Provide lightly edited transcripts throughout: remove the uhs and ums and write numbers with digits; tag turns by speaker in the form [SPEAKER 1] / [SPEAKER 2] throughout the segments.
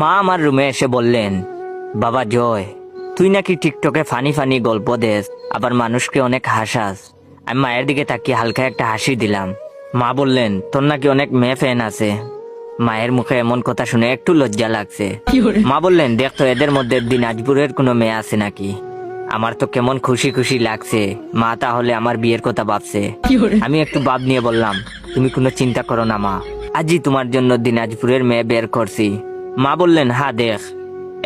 [SPEAKER 1] মা আমার রুমে এসে বললেন, বাবা জয়, তুই নাকি টিকটকে ফানি ফানি গল্প দেস, আবার মানুষকে অনেক হাসাস। আমি মায়ের দিকে তাকিয়ে হালকা একটা হাসি দিলাম। মা বললেন, তোর নাকি অনেক মেয়ে ফ্যান আছে। মায়ের মুখে এমন কথা শুনে একটু লজ্জা লাগছে। মা বললেন, দেখতো এদের মধ্যে দিনাজপুরের কোনো মেয়ে আছে নাকি। আমার তো কেমন খুশি খুশি লাগছে, মা তাহলে আমার বিয়ের কথা ভাবছে। আমি একটু ভাব নিয়ে বললাম, তুমি কোনো চিন্তা করো না মা, আজই তোমার জন্য দিনাজপুরের মেয়ে বের করছি। মা বললেন, হ্যাঁ দেখ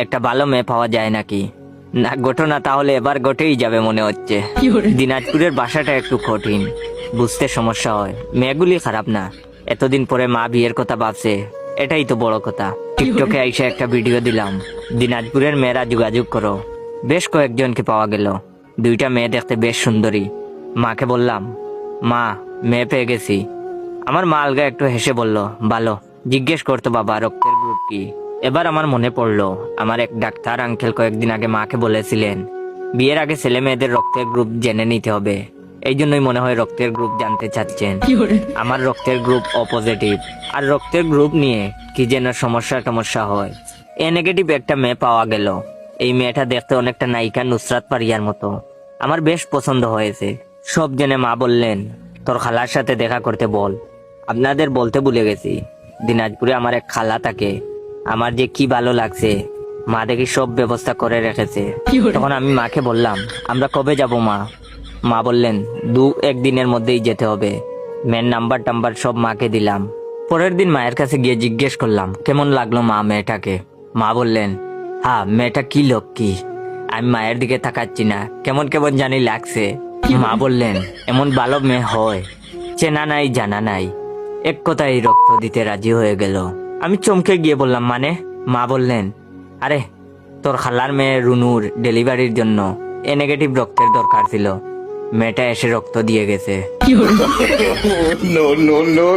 [SPEAKER 1] একটা ভালো মেয়ে পাওয়া যায় নাকি। না ঘটনা তাহলে এবার ঘটেই যাবে মনে হচ্ছে। দিনাজপুরের ভাষাটা একটু কঠিন, বুঝতে সমস্যা হয়। মেয়েগুলি খারাপ না, এতদিন পরে মা বিয়ের কথা ভাবছে, এটাই তো বড় কথা। টিকটকে আইসা একটা ভিডিও দিলাম, দিনাজপুরের মেয়েরা যোগাযোগ করো। বেশ কয়েকজনকে পাওয়া গেল। দুইটা মেয়ে দেখতে বেশ সুন্দরী। মাকে বললাম, মা মেয়ে পেয়ে গেছি। আমার মা আলগা একটু হেসে বলল, ভালো। জিজ্ঞেস করতো বাবা রক্তের গ্রুপ কি। এবার আমার মনে পড়লো, আমার এক ডাক্তার আঙ্কেল কয়েকদিন আগে মাকে বলেছিলেন, বিয়ের আগে ছেলে মেয়েদের রক্তের গ্রুপ জেনে নিতে হবে। এই জন্যই মনে হয় রক্তের গ্রুপ জানতে চাচ্ছেন। আমার রক্তের গ্রুপ ও পজিটিভ। আর রক্তের গ্রুপ নিয়ে কি যেন সমস্যা হয়। এ নেগেটিভ একটা মেয়ে পাওয়া গেল। এই মেয়েটা দেখতে অনেকটা নায়িকা নুসরাত পারিয়ার মতো। আমার বেশ পছন্দ হয়েছে। সব জেনে মা বললেন, তোর খালার সাথে দেখা করতে বল। আপনাদের বলতে ভুলে গেছি, দিনাজপুরে আমার এক খালা থাকে। আমার যে কি ভালো লাগছে, মা দেখি সব ব্যবস্থা করে রেখেছে। তখন আমি মাকে বললাম, আমরা কবে যাব মা। মা বললেন, 2-1 দিনের মধ্যেই যেতে হবে। মেয়ের নাম্বার টাম্বার সব মাকে দিলাম। পরের দিন মায়ের কাছে গিয়ে জিজ্ঞেস করলাম, কেমন লাগলো মা মেয়েটাকে। মা বললেন, হ্যাঁ মেয়েটা কি লক্ষ্মী। আমি মায়ের দিকে তাকাচ্ছি না, কেমন কেমন জানি লাগছে। মা বললেন, এমন ভালো মেয়ে হয়, চেনা নাই জানা নাই, এক কথায় রক্ত দিতে রাজি হয়ে গেল। আমি চমকে গিয়ে বললাম, মানে। মা বললেন, আরে তোর খালার মেয়ে রুনুর ডেলিভারির জন্য এ নেগেটিভ রক্তের দরকার ছিল, মেয়েটা এসে রক্ত দিয়ে গেছে।
[SPEAKER 2] No, no, no.